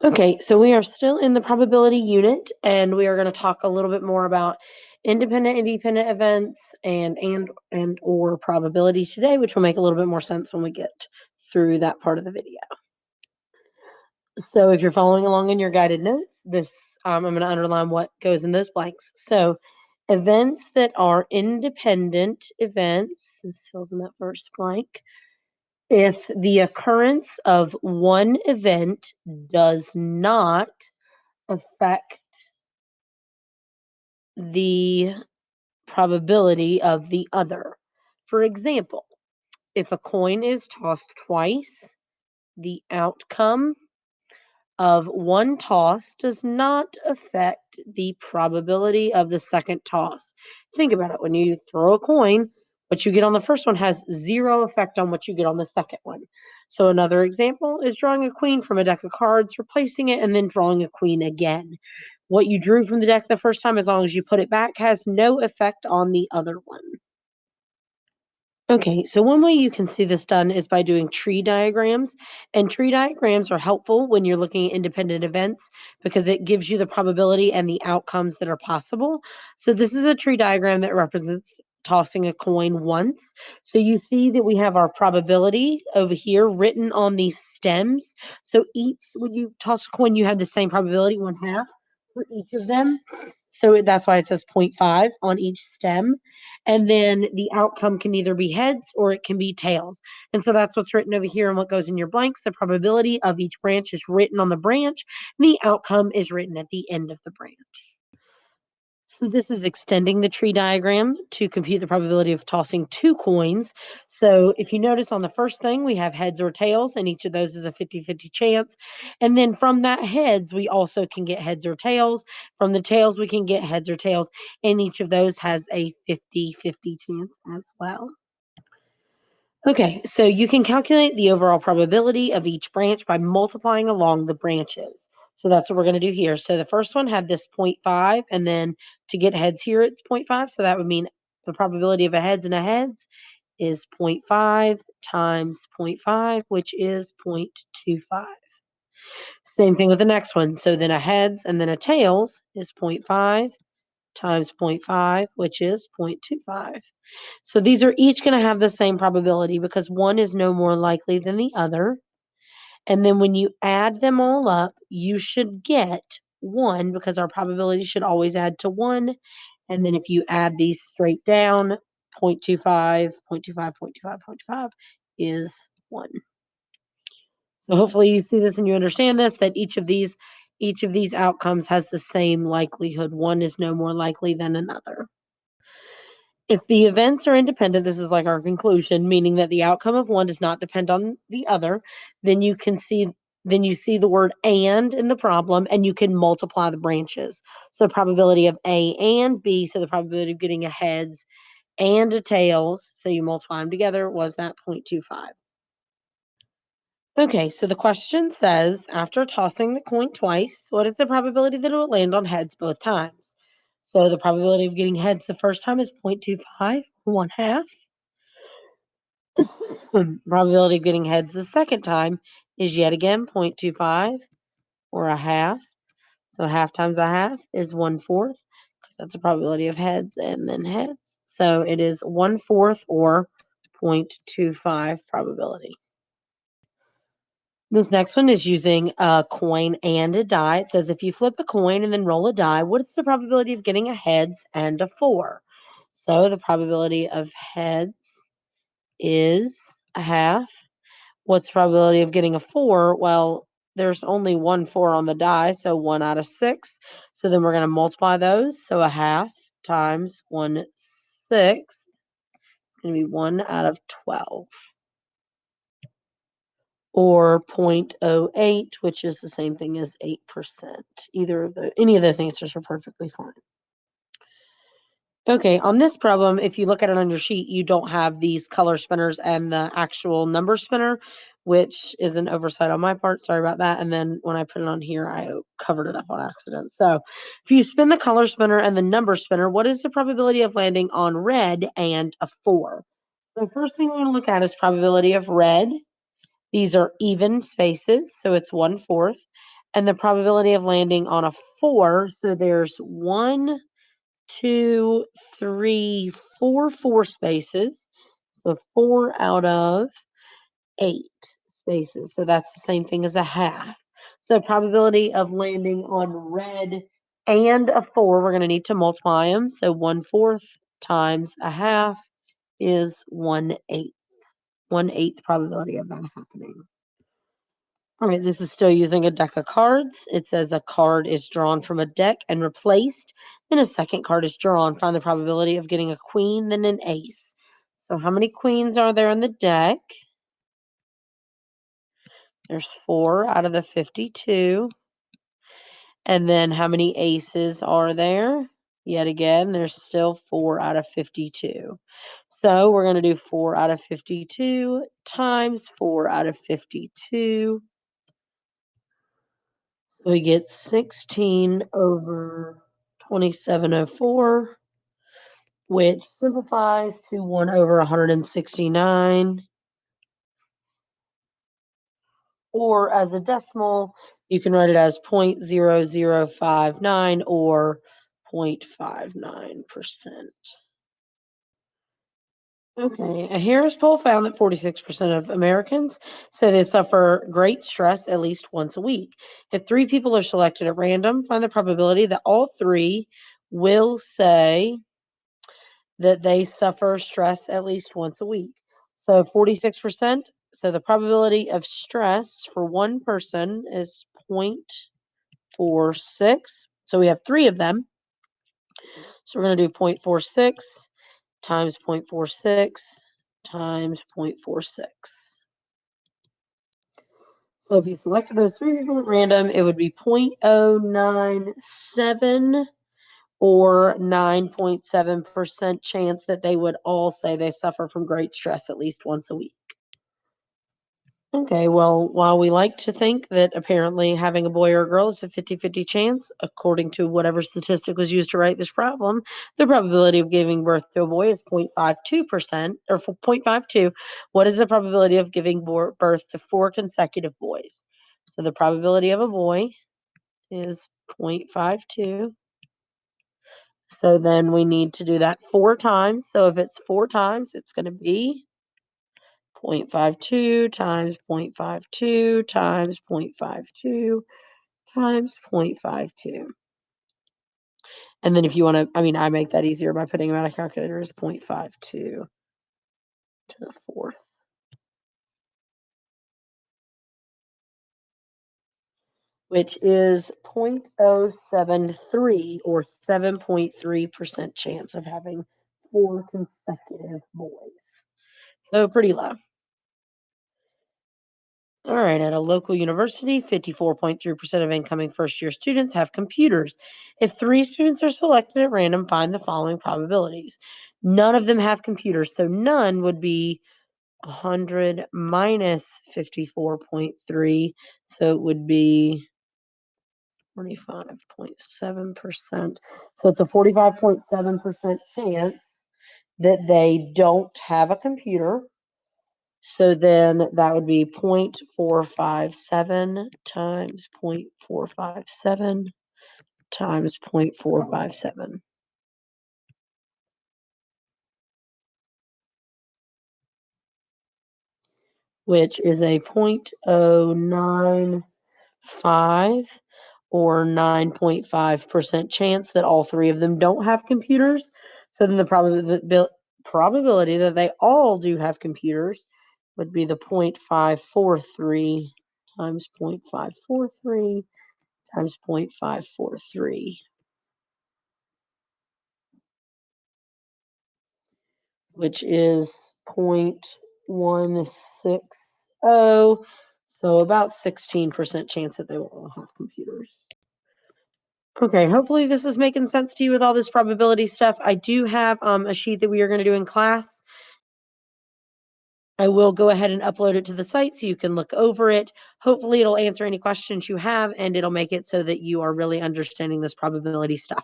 Okay, so we are still in the probability unit, and we are going to talk a little bit more about independent and dependent events and or probability today, which will make a little bit more sense when we get through that part of the video. So if you're following along in your guided notes, I'm going to underline what goes in those blanks. So events that are independent events, this fills in that first blank, if the occurrence of one event does not affect the probability of the other. For example, if a coin is tossed twice, the outcome of one toss does not affect the probability of the second toss. Think about it. When you throw a coin, what you get on the first one has zero effect on what you get on the second one. So another example is drawing a queen from a deck of cards, replacing it, and then drawing a queen again. What you drew from the deck the first time, as long as you put it back, has no effect on the other one. Okay, so one way you can see this done is by doing tree diagrams. And tree diagrams are helpful when you're looking at independent events because it gives you the probability and the outcomes that are possible. So this is a tree diagram that represents tossing a coin once. So you see that we have our probability over here written on these stems. So when you toss a coin, you have the same probability, 1/2 for each of them. So that's why it says 0.5 on each stem. And then the outcome can either be heads or it can be tails. And so that's what's written over here and what goes in your blanks. The probability of each branch is written on the branch. And the outcome is written at the end of the branch. So this is extending the tree diagram to compute the probability of tossing 2 coins. So if you notice on the first thing, we have heads or tails, and each of those is a 50-50 chance. And then from that heads, we also can get heads or tails. From the tails, we can get heads or tails, and each of those has a 50-50 chance as well. Okay, so you can calculate the overall probability of each branch by multiplying along the branches. So that's what we're going to do here. So the first one had this 0.5, and then to get heads here, it's 0.5. So that would mean the probability of a heads and a heads is 0.5 times 0.5, which is 0.25. Same thing with the next one. So then a heads and then a tails is 0.5 times 0.5, which is 0.25. So these are each going to have the same probability because one is no more likely than the other. And then when you add them all up, you should get 1 because our probability should always add to 1. And then if you add these straight down, 0.25, 0.25, 0.25, 0.25 is 1. So hopefully you see this and you understand this, that each of these outcomes has the same likelihood. One is no more likely than another. If the events are independent, this is like our conclusion, meaning that the outcome of one does not depend on the other, then you see the word and in the problem and you can multiply the branches. So probability of A and B, so the probability of getting a heads and a tails, so you multiply them together, was that 0.25. Okay, so the question says, after tossing the coin twice, what is the probability that it will land on heads both times? So the probability of getting heads the first time is 0.25, 1/2. Probability of getting heads the second time is yet again 0.25 or 1/2. So 1/2 times 1/2 is 1/4 because that's the probability of heads and then heads. So it is 1/4 or 0.25 probability. This next one is using a coin and a die. It says if you flip a coin and then roll a die, what is the probability of getting a heads and a 4? So the probability of heads is 1/2. What's the probability of getting a 4? Well, there's only 1 4 on the die, so 1 out of 6. So then we're going to multiply those. So 1/2 times 1/6 is going to be 1 out of 12. Or 0.08, which is the same thing as 8%. Any of those answers are perfectly fine. Okay, on this problem, if you look at it on your sheet, you don't have these color spinners and the actual number spinner, which is an oversight on my part. Sorry about that. And then when I put it on here, I covered it up on accident. So if you spin the color spinner and the number spinner, what is the probability of landing on red and a 4? So first thing we're going to look at is probability of red. These are even spaces, so it's 1/4. and the probability of landing on a 4. So there's 1, 2, 3, 4 spaces. So 4 out of 8 spaces. So that's the same thing as a half. So probability of landing on red and a 4, we're going to need to multiply them. So 1/4 times a half is 1/8. 1/8 probability of that happening. All right, this is still using a deck of cards. It says a card is drawn from a deck and replaced. Then a second card is drawn. Find the probability of getting a queen, then an ace. So how many queens are there in the deck? There's 4 out of the 52. And then how many aces are there? Yet again, there's still 4 out of 52. So we're going to do 4 out of 52 times 4 out of 52. We get 16 over 2704, which simplifies to 1 over 169. Or as a decimal, you can write it as 0.0059 or 0.59%. Okay, a Harris poll found that 46% of Americans say they suffer great stress at least once a week. If 3 people are selected at random, find the probability that all 3 will say that they suffer stress at least once a week. So 46%. So the probability of stress for one person is 0.46. So we have 3 of them. So we're going to do 0.46 times 0.46 times 0.46. So if you selected those 3 people at random, it would be 0.097 or 9.7% chance that they would all say they suffer from great stress at least once a week. Okay, well, while we like to think that apparently having a boy or a girl is a 50-50 chance, according to whatever statistic was used to write this problem, the probability of giving birth to a boy is 0.52%, or 0.52. What is the probability of giving birth to 4 consecutive boys? So the probability of a boy is 0.52. So then we need to do that 4 times. So if it's 4 times, it's going to be 0.52 times 0.52 times 0.52 times 0.52. And then if you want to, I make that easier by putting them out a calculator as 0.52 to the 4th. Which is 0.073 or 7.3% chance of having 4 consecutive boys. So pretty low. All right, at a local university, 54.3% of incoming first-year students have computers. If 3 students are selected at random, find the following probabilities. None of them have computers, so none would be 100 minus 54.3, so it would be 45.7%. So it's a 45.7% chance that they don't have a computer. So then that would be 0.457 times 0.457 times 0.457. Which is a 0.095 or 9.5% chance that all 3 of them don't have computers. So then the probability that they all do have computers would be the 0.543 times 0.543 times 0.543, which is 0.160. So about 16% chance that they will all have computers. Okay, hopefully this is making sense to you with all this probability stuff. I do have a sheet that we are going to do in class. I will go ahead and upload it to the site so you can look over it. Hopefully it'll answer any questions you have, and it'll make it so that you are really understanding this probability stuff.